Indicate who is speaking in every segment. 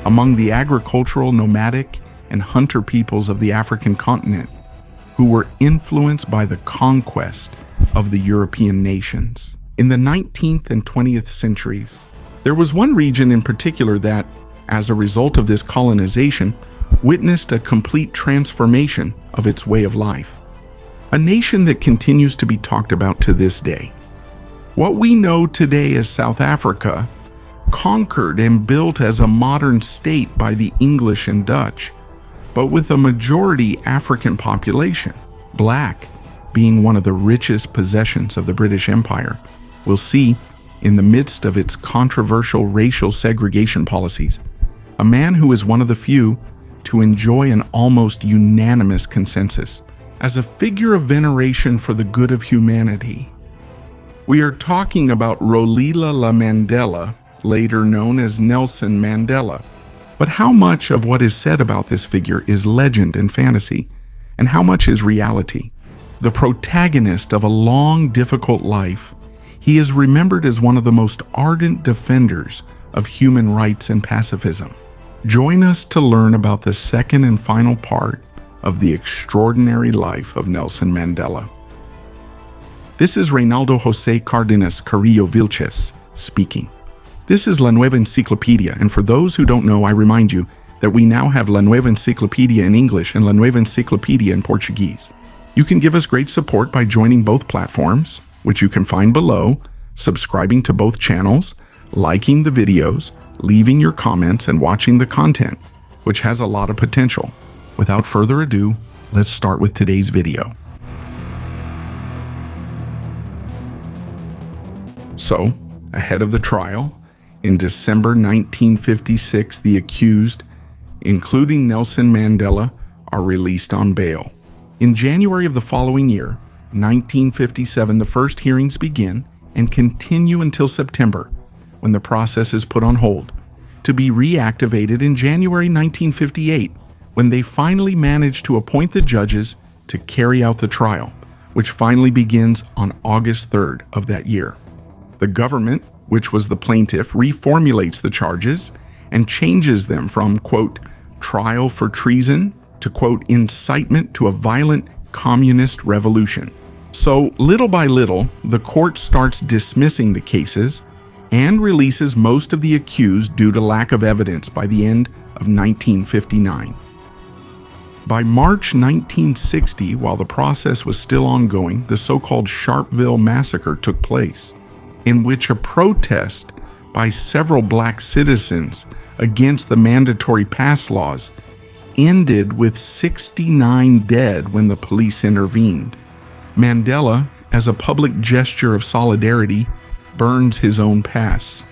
Speaker 1: among the agricultural, nomadic, and hunter peoples of the African continent, who were influenced by the conquest of the European nations. In the 19th and 20th centuries, there was one region in particular that, as a result of this colonization, witnessed a complete transformation of its way of life. A nation that continues to be talked about to this day. What we know today as South Africa, conquered and built as a modern state by the English and Dutch, but with a majority African population, black being one of the richest possessions of the British Empire, we'll see, in the midst of its controversial racial segregation policies, a man who is one of the few to enjoy an almost unanimous consensus as a figure of veneration for the good of humanity. We are talking about Rolihlahla Mandela, later known as Nelson Mandela. But how much of what is said about this figure is legend and fantasy, and how much is reality? The protagonist of a long, difficult life, he is remembered as one of the most ardent defenders of human rights and pacifism. Join us to learn about the second and final part of the extraordinary life of Nelson Mandela. This is Reynaldo José Cárdenas Carrillo Vilches speaking. This is La Nueva Enciclopedia, and for those who don't know, I remind you that we now have La Nueva Enciclopedia in English and La Nueva Enciclopedia in Portuguese. You can give us great support by joining both platforms, which you can find below, subscribing to both channels, liking the videos, leaving your comments, and watching the content, which has a lot of potential. Without further ado, let's start with today's video. So, ahead of the trial, in December 1956, the accused, including Nelson Mandela, are released on bail. In January of the following year, 1957, the first hearings begin and continue until September, when the process is put on hold, to be reactivated in January 1958, when they finally manage to appoint the judges to carry out the trial, which finally begins on August 3rd of that year. The government, which was the plaintiff, reformulates the charges and changes them from, quote, trial for treason to, quote, incitement to a violent communist revolution. So, little by little, the court starts dismissing the cases and releases most of the accused due to lack of evidence by the end of 1959. By March 1960, while the process was still ongoing, the so-called Sharpeville Massacre took place, in which a protest by several black citizens against the mandatory pass laws ended with 69 dead when the police intervened. Mandela, as a public gesture of solidarity, burns his own pass.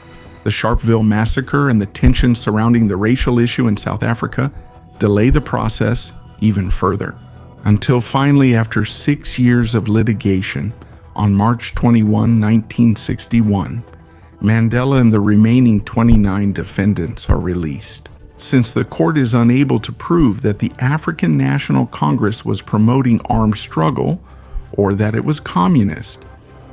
Speaker 1: The Sharpeville Massacre and the tension surrounding the racial issue in South Africa delay the process even further, until finally, after 6 years of litigation, on March 21, 1961, Mandela and the remaining 29 defendants are released. Since the court is unable to prove that the African National Congress was promoting armed struggle or that it was communist,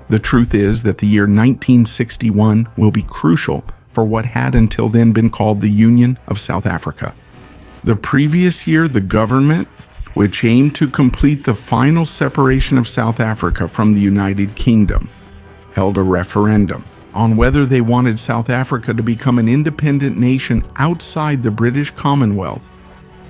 Speaker 1: the truth is that the year 1961 will be crucial for what had until then been called the Union of South Africa. The previous year, the government, which aimed to complete the final separation of South Africa from the United Kingdom, held a referendum on whether they wanted South Africa to become an independent nation outside the British Commonwealth,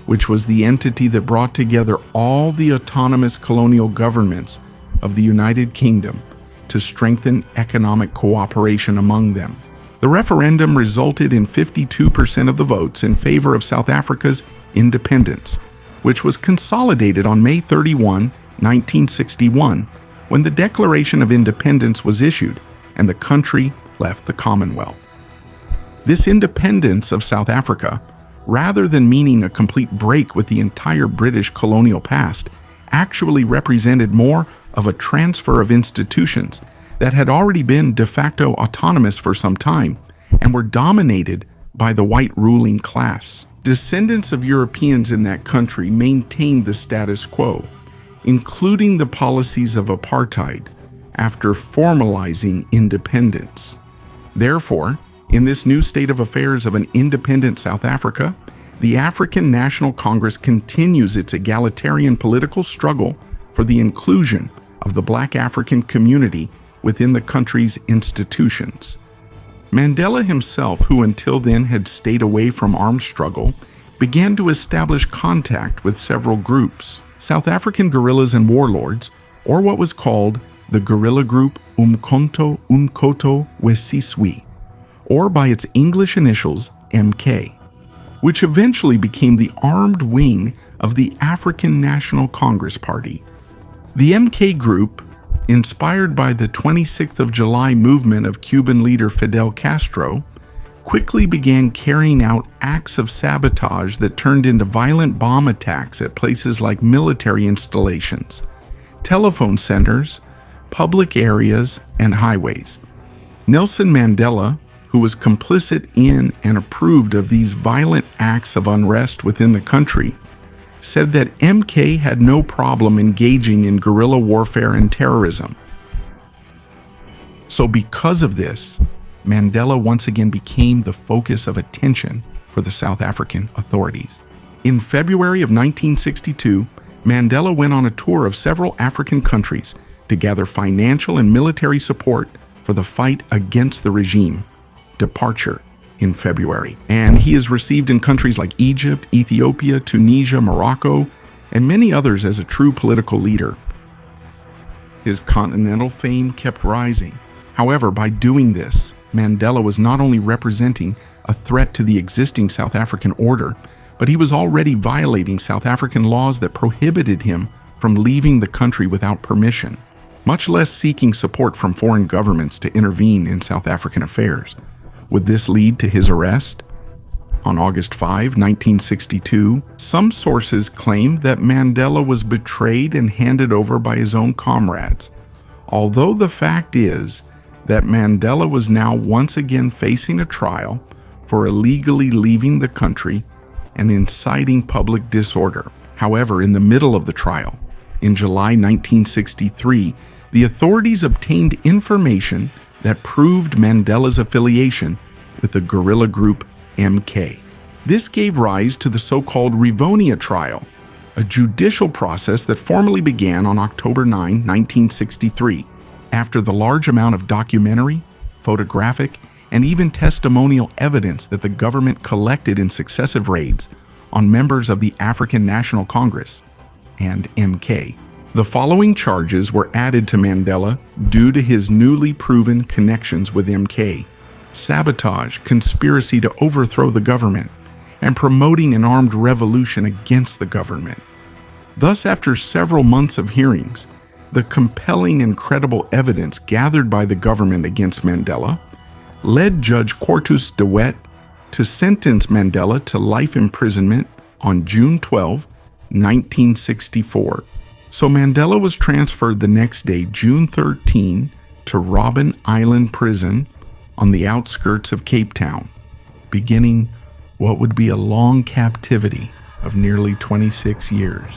Speaker 1: which was the entity that brought together all the autonomous colonial governments of the United Kingdom to strengthen economic cooperation among them. The referendum resulted in 52% of the votes in favor of South Africa's independence, which was consolidated on May 31, 1961, when the Declaration of Independence was issued and the country left the Commonwealth. This independence of South Africa, rather than meaning a complete break with the entire British colonial past, actually represented more of a transfer of institutions that had already been de facto autonomous for some time and were dominated by the white ruling class. Descendants of Europeans in that country maintained the status quo, including the policies of apartheid, after formalizing independence. Therefore, In this new state of affairs of an independent South Africa, the African National Congress continues its egalitarian political struggle for the inclusion of the Black African community within the country's institutions. Mandela himself, who until then had stayed away from armed struggle, began to establish contact with several groups, South African guerrillas and warlords, or what was called the guerrilla group Umkhonto Wesizwe, or by its English initials MK, which eventually became the armed wing of the African National Congress Party. The MK group, inspired by the 26th of July movement of Cuban leader Fidel Castro, quickly began carrying out acts of sabotage that turned into violent bomb attacks at places like military installations, telephone centers, public areas, and highways. Nelson Mandela, who was complicit in and approved of these violent acts of unrest within the country, said that MK had no problem engaging in guerrilla warfare and terrorism. So because of this, Mandela once again became the focus of attention for the South African authorities. In February of 1962, Mandela went on a tour of several African countries to gather financial and military support for the fight against the regime. Departure in February. And he is received in countries like Egypt, Ethiopia, Tunisia, Morocco, and many others as a true political leader. His continental fame kept rising. However, by doing this, Mandela was not only representing a threat to the existing South African order, but he was already violating South African laws that prohibited him from leaving the country without permission, much less seeking support from foreign governments to intervene in South African affairs. Would this lead to his arrest? On August 5, 1962, some sources claimed that Mandela was betrayed and handed over by his own comrades, although the fact is that Mandela was now once again facing a trial for illegally leaving the country and inciting public disorder. However, in the middle of the trial, in July 1963, the authorities obtained information that proved Mandela's affiliation with the guerrilla group MK. This gave rise to the so-called Rivonia trial, a judicial process that formally began on October 9, 1963, after the large amount of documentary, photographic, and even testimonial evidence that the government collected in successive raids on members of the African National Congress and MK. The following charges were added to Mandela due to his newly proven connections with MK: sabotage, conspiracy to overthrow the government, and promoting an armed revolution against the government. Thus, after several months of hearings, the compelling and credible evidence gathered by the government against Mandela led Judge Quartus de Wet to sentence Mandela to life imprisonment on June 12, 1964. So Mandela was transferred the next day, June 13, to Robben Island Prison on the outskirts of Cape Town, beginning what would be a long captivity of nearly 26 years.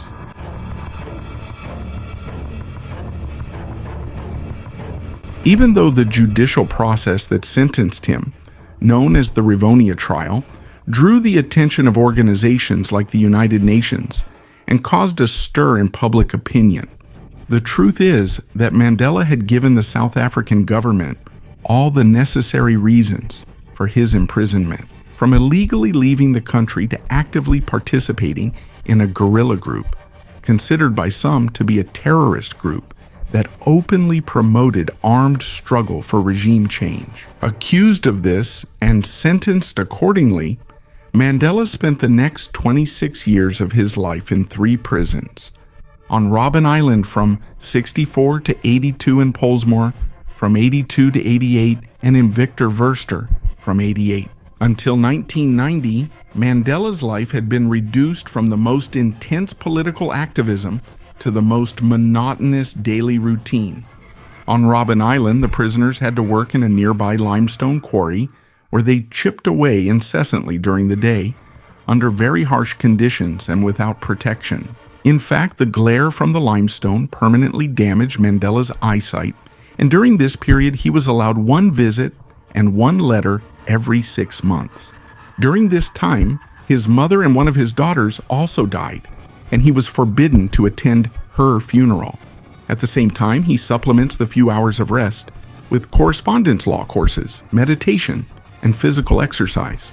Speaker 1: Even though the judicial process that sentenced him, known as the Rivonia trial, drew the attention of organizations like the United Nations and caused a stir in public opinion, the truth is that Mandela had given the South African government all the necessary reasons for his imprisonment, from illegally leaving the country to actively participating in a guerrilla group, considered by some to be a terrorist group that openly promoted armed struggle for regime change. Accused of this and sentenced accordingly, Mandela spent the next 26 years of his life in 3 prisons: on Robben Island from 64 to 82 in Pollsmoor, from 82 to 88, and in Victor Verster from 88. Until 1990, Mandela's life had been reduced from the most intense political activism to the most monotonous daily routine. On Robben Island, the prisoners had to work in a nearby limestone quarry where they chipped away incessantly during the day, under very harsh conditions and without protection. In fact, the glare from the limestone permanently damaged Mandela's eyesight, and during this period he was allowed 1 visit and 1 letter every 6 months. During this time, his mother and one of his daughters also died, and he was forbidden to attend her funeral. At the same time, he supplements the few hours of rest with correspondence law courses, meditation, and physical exercise.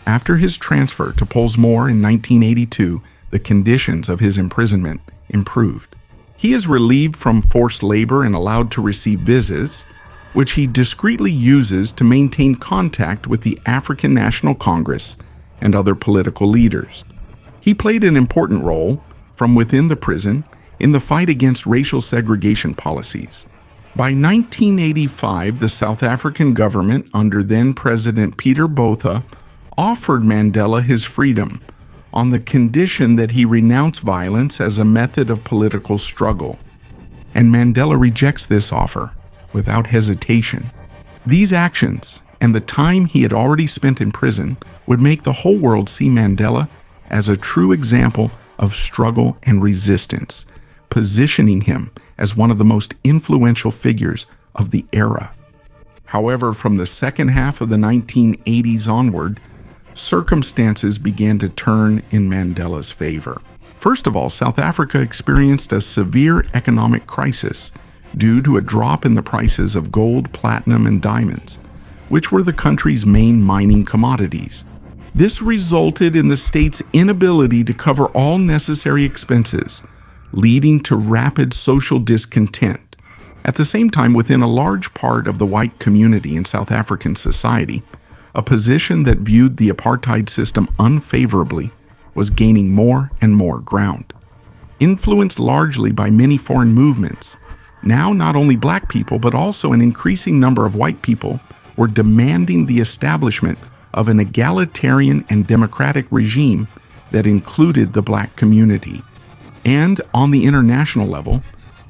Speaker 1: After his transfer to Pollsmoor in 1982, the conditions of his imprisonment improved. He is relieved from forced labor and allowed to receive visits, which he discreetly uses to maintain contact with the African National Congress and other political leaders. He played an important role, from within the prison, in the fight against racial segregation policies. By 1985, the South African government, under then-President Peter Botha, offered Mandela his freedom on the condition that he renounce violence as a method of political struggle. And Mandela rejects this offer without hesitation. These actions and the time he had already spent in prison would make the whole world see Mandela as a true example of struggle and resistance, positioning him as one of the most influential figures of the era. However, from the second half of the 1980s onward, circumstances began to turn in Mandela's favor. First of all, South Africa experienced a severe economic crisis due to a drop in the prices of gold, platinum, and diamonds, which were the country's main mining commodities. This resulted in the state's inability to cover all necessary expenses, leading to rapid social discontent. At the same time, within a large part of the white community in South African society, a position that viewed the apartheid system unfavorably was gaining more and more ground. Influenced largely by many foreign movements, now not only black people but also an increasing number of white people were demanding the establishment of an egalitarian and democratic regime that included the black community. And on the international level,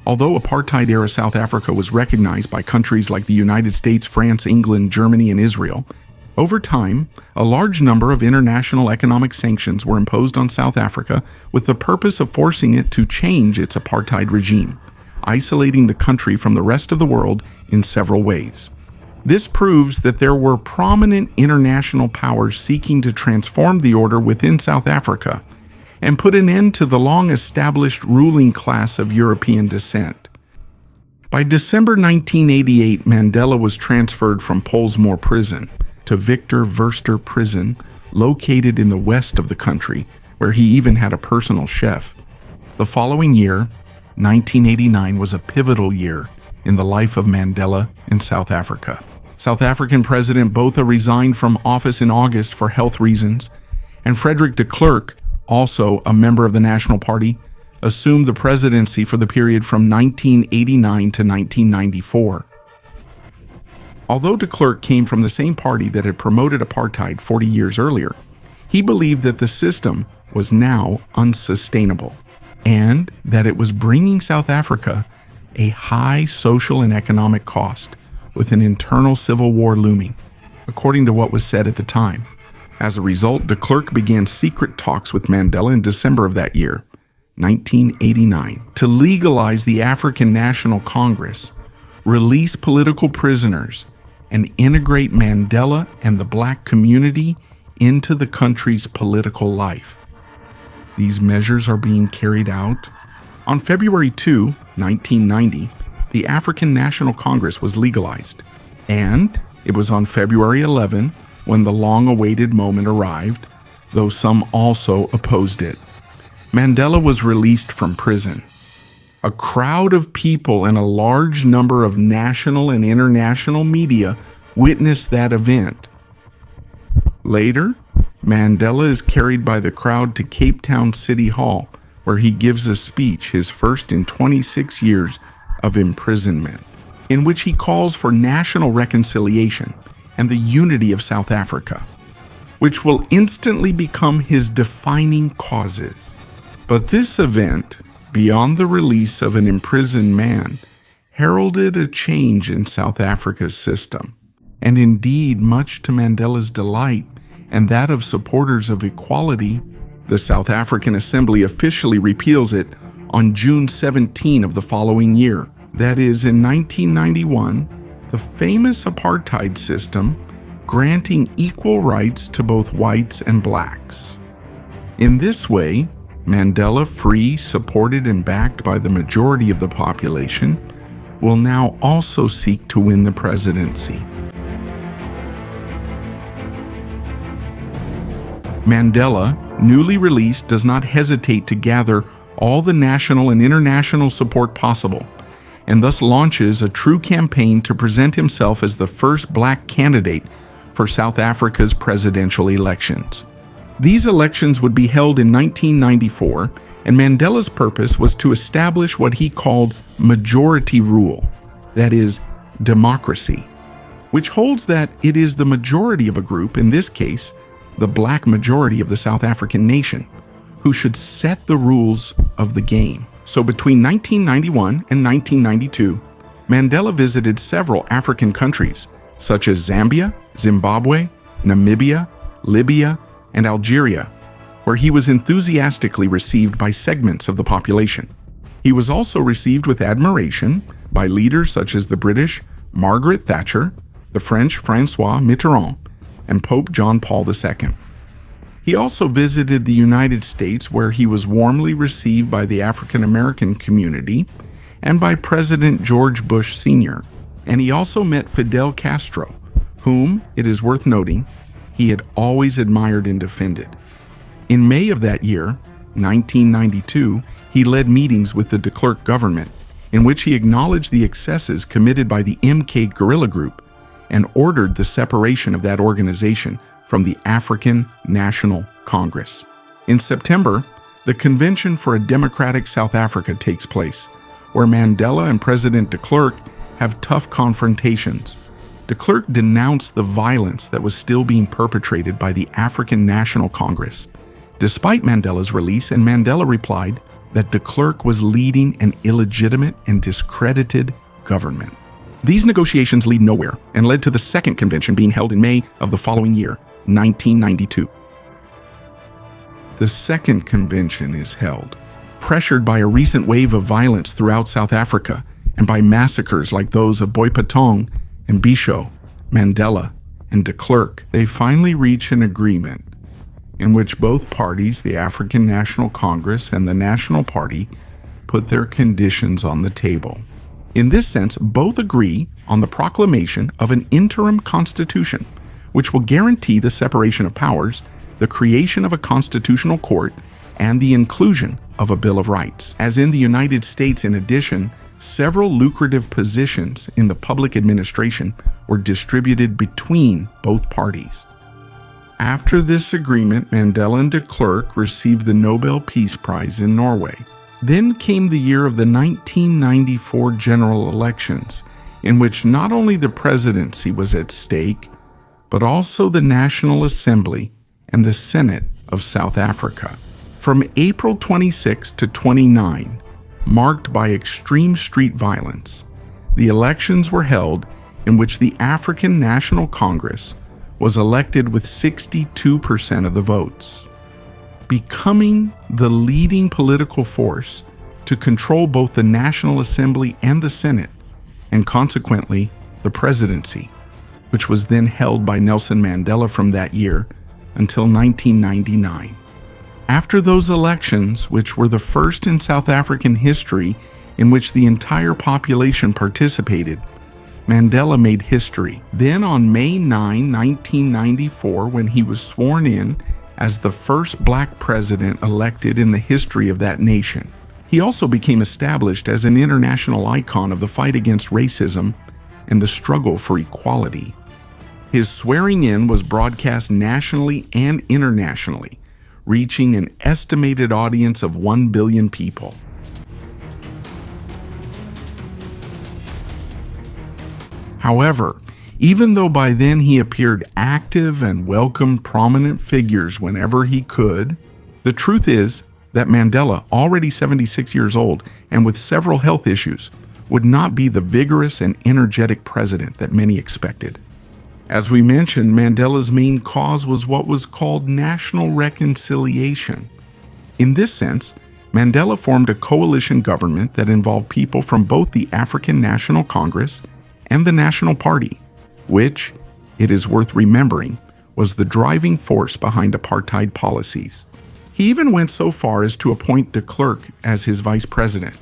Speaker 1: although apartheid-era South Africa was recognized by countries like the United States, France, England, Germany, and Israel, over time, a large number of international economic sanctions were imposed on South Africa with the purpose of forcing it to change its apartheid regime, isolating the country from the rest of the world in several ways. This proves that there were prominent international powers seeking to transform the order within South Africa and put an end to the long-established ruling class of European descent. By December 1988, Mandela was transferred from Pollsmoor Prison to Victor Verster Prison, located in the west of the country, where he even had a personal chef. The following year, 1989, was a pivotal year in the life of Mandela in South Africa. South African President Botha resigned from office in August for health reasons, and Frederick de Klerk, also a member of the National Party, assumed the presidency for the period from 1989 to 1994. Although de Klerk came from the same party that had promoted apartheid 40 years earlier, he believed that the system was now unsustainable and that it was bringing South Africa a high social and economic cost, with an internal civil war looming, according to what was said at the time. As a result, de Klerk began secret talks with Mandela in December of that year, 1989, to legalize the African National Congress, release political prisoners, and integrate Mandela and the black community into the country's political life. These measures are being carried out. On February 2, 1990, the African National Congress was legalized, and it was on February 11 when the long-awaited moment arrived, though some also opposed it. Mandela was released from prison. A crowd of people and a large number of national and international media witnessed that event. Later, Mandela is carried by the crowd to Cape Town City Hall, where he gives a speech, his first in 26 years of imprisonment, in which he calls for national reconciliation and the unity of South Africa, which will instantly become his defining causes. But this event, beyond the release of an imprisoned man, heralded a change in South Africa's system, and indeed, much to Mandela's delight and that of supporters of equality, the South African Assembly officially repeals it on June 17 of the following year. That is, in 1991, the famous apartheid system granting equal rights to both whites and blacks. In this way, Mandela, free, supported, and backed by the majority of the population, will now also seek to win the presidency. Mandela, newly released, does not hesitate to gather all the national and international support possible, and thus launches a true campaign to present himself as the first black candidate for South Africa's presidential elections. These elections would be held in 1994, and Mandela's purpose was to establish what he called majority rule, that is, democracy, which holds that it is the majority of a group, in this case, the black majority of the South African nation, who should set the rules of the game. So between 1991 and 1992, Mandela visited several African countries, such as Zambia, Zimbabwe, Namibia, Libya, and Algeria, where he was enthusiastically received by segments of the population. He was also received with admiration by leaders such as the British Margaret Thatcher, the French François Mitterrand, and Pope John Paul II. He also visited the United States, where he was warmly received by the African American community and by President George Bush Sr. And he also met Fidel Castro, whom, it is worth noting, he had always admired and defended. In May of that year, 1992, he led meetings with the de Klerk government, in which he acknowledged the excesses committed by the MK guerrilla group and ordered the separation of that organization from the African National Congress. In September, the Convention for a Democratic South Africa takes place, where Mandela and President de Klerk have tough confrontations. De Klerk denounced the violence that was still being perpetrated by the African National Congress, despite Mandela's release, and Mandela replied that de Klerk was leading an illegitimate and discredited government. These negotiations lead nowhere and led to the second convention being held in May of the following year, 1992. The second convention is held, pressured by a recent wave of violence throughout South Africa and by massacres like those of Boipatong and Bisho, Mandela, and de Klerk. They finally reach an agreement in which both parties, the African National Congress and the National Party, put their conditions on the table. In this sense, both agree on the proclamation of an interim constitution, which will guarantee the separation of powers, the creation of a constitutional court, and the inclusion of a Bill of Rights. As in the United States, in addition, several lucrative positions in the public administration were distributed between both parties. After this agreement, Mandela and de Klerk received the Nobel Peace Prize in Norway. Then came the year of the 1994 general elections, in which not only the presidency was at stake, but also the National Assembly and the Senate of South Africa. From April 26 to 29, marked by extreme street violence, the elections were held in which the African National Congress was elected with 62% of the votes, becoming the leading political force to control both the National Assembly and the Senate, and consequently the presidency, which was then held by Nelson Mandela from that year until 1999. After those elections, which were the first in South African history in which the entire population participated, Mandela made history. Then on May 9, 1994, when he was sworn in as the first black president elected in the history of that nation, he also became established as an international icon of the fight against racism and the struggle for equality. His swearing in was broadcast nationally and internationally, reaching an estimated audience of 1 billion people. However, even though by then he appeared active and welcomed prominent figures whenever he could, the truth is that Mandela, already 76 years old and with several health issues, would not be the vigorous and energetic president that many expected. As we mentioned, Mandela's main cause was what was called national reconciliation. In this sense, Mandela formed a coalition government that involved people from both the African National Congress and the National Party, which, it is worth remembering, was the driving force behind apartheid policies. He even went so far as to appoint de Klerk as his vice president.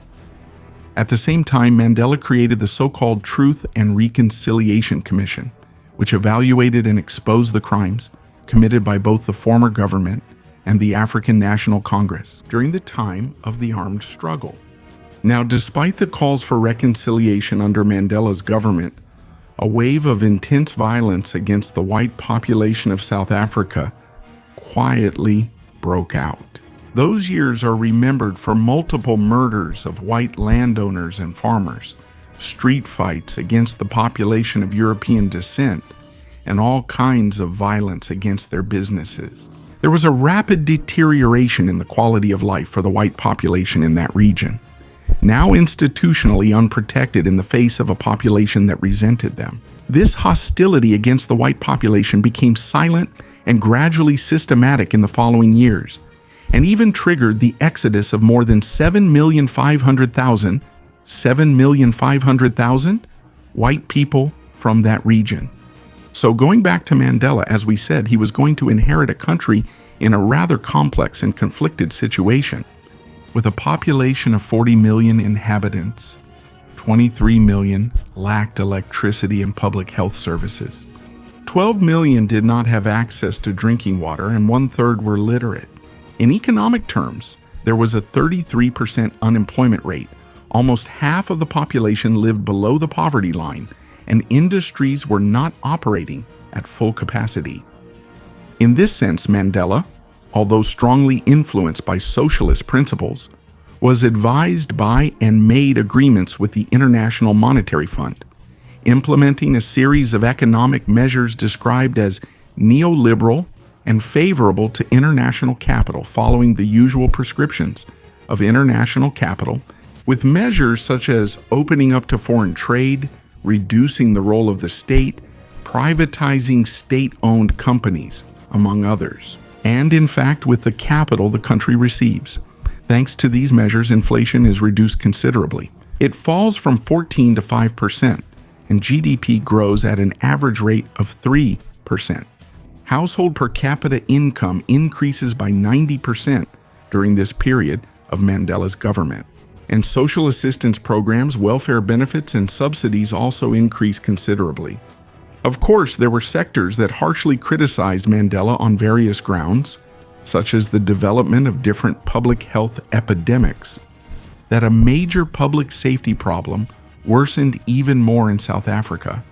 Speaker 1: At the same time, Mandela created the so-called Truth and Reconciliation Commission, which evaluated and exposed the crimes committed by both the former government and the African National Congress during the time of the armed struggle. Now, despite the calls for reconciliation under Mandela's government, a wave of intense violence against the white population of South Africa quietly broke out. Those years are remembered for multiple murders of white landowners and farmers, street fights against the population of European descent, and all kinds of violence against their businesses. There was a rapid deterioration in the quality of life for the white population in that region, now institutionally unprotected in the face of a population that resented them. This hostility against the white population became silent and gradually systematic in the following years, and even triggered the exodus of more than 7,500,000 white people from that region. So going back to Mandela, as we said, he was going to inherit a country in a rather complex and conflicted situation. With a population of 40 million inhabitants, 23 million lacked electricity and public health services. 12 million did not have access to drinking water, and 1/3 were literate. In economic terms, there was a 33% unemployment rate. Almost half of the population lived below the poverty line, and industries were not operating at full capacity. In this sense, Mandela, although strongly influenced by socialist principles, was advised by and made agreements with the International Monetary Fund, implementing a series of economic measures described as neoliberal and favorable to international capital, following the usual prescriptions of international capital, with measures such as opening up to foreign trade, reducing the role of the state, privatizing state-owned companies, among others. And in fact, with the capital the country receives. Thanks to these measures, inflation is reduced considerably. It falls from 14% to 5%, and GDP grows at an average rate of 3%. Household per capita income increases by 90% during this period of Mandela's government. And social assistance programs, welfare benefits, and subsidies also increased considerably. Of course, there were sectors that harshly criticized Mandela on various grounds, such as the development of different public health epidemics, that a major public safety problem worsened even more in South Africa,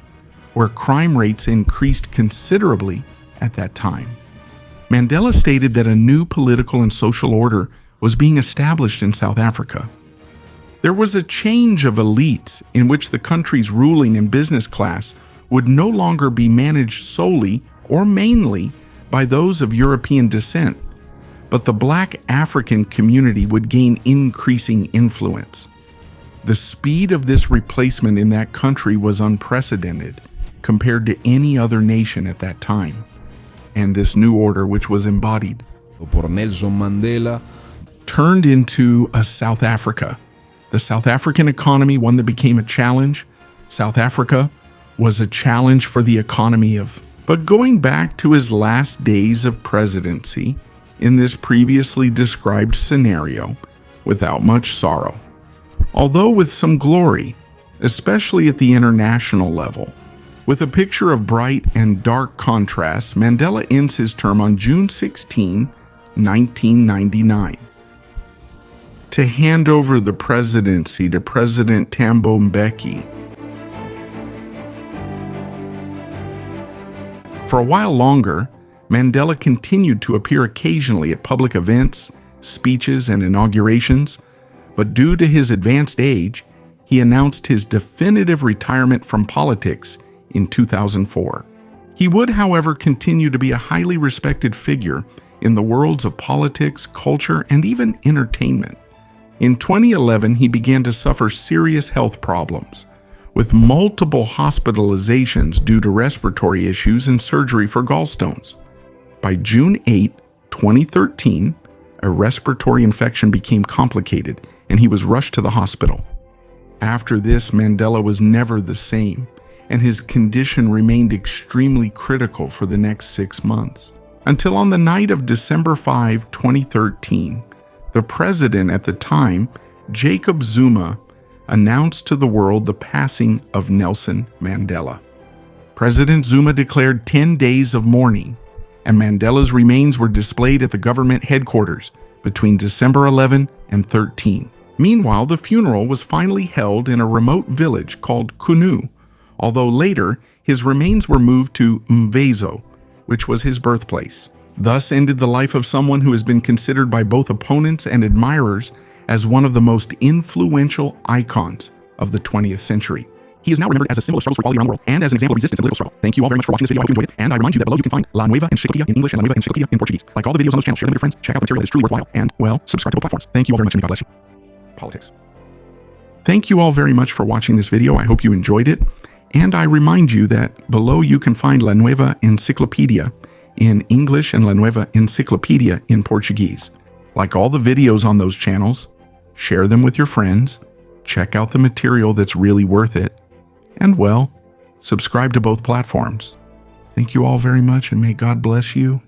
Speaker 1: where crime rates increased considerably at that time. Mandela stated that a new political and social order was being established in South Africa. There was a change of elites in which the country's ruling and business class would no longer be managed solely or mainly by those of European descent, but the Black African community would gain increasing influence. The speed of this replacement in that country was unprecedented compared to any other nation at that time. And this new order, which was embodied
Speaker 2: por Nelson Mandela,
Speaker 1: turned into a South Africa. The South African economy, one that became a challenge. South Africa was a challenge for the economy of. But going back to his last days of presidency, in this previously described scenario, without much sorrow, although with some glory, especially at the international level. With a picture of bright and dark contrasts, Mandela ends his term on June 16, 1999. To hand over the presidency to President Thabo Mbeki. For a while longer, Mandela continued to appear occasionally at public events, speeches, and inaugurations, but due to his advanced age, he announced his definitive retirement from politics in 2004. He would, however, continue to be a highly respected figure in the worlds of politics, culture, and even entertainment. In 2011, he began to suffer serious health problems, with multiple hospitalizations due to respiratory issues and surgery for gallstones. By June 8, 2013, a respiratory infection became complicated, and he was rushed to the hospital. After this, Mandela was never the same, and his condition remained extremely critical for the next 6 months. Until on the night of December 5, 2013, the president at the time, Jacob Zuma, announced to the world the passing of Nelson Mandela. President Zuma declared 10 days of mourning, and Mandela's remains were displayed at the government headquarters between December 11 and 13. Meanwhile, the funeral was finally held in a remote village called Kunu, although later his remains were moved to Mvezo, which was his birthplace. Thus ended the life of someone who has been considered by both opponents and admirers as one of the most influential icons of the 20th century. He is now remembered as a symbol of struggles for equality around the world and as an example of resistance and political struggle. Thank you all very much for watching this video. I hope you enjoyed it. And I remind you that below you can find La Nueva Encyclopedia in English and La Nueva Encyclopedia in Portuguese. Like all the videos on those channels, share them with your friends, check out the material that is truly worthwhile, and, well, subscribe to both platforms. Thank you all very much, and may God bless you. Politics. Thank you all very much for watching this video. I hope you enjoyed it. And I remind you that below you can find La Nueva Encyclopedia in English and La Nueva Encyclopedia in Portuguese. Like all the videos on those channels, share them with your friends, check out the material that's really worth it, and, well, subscribe to both platforms. Thank you all very much, and may God bless you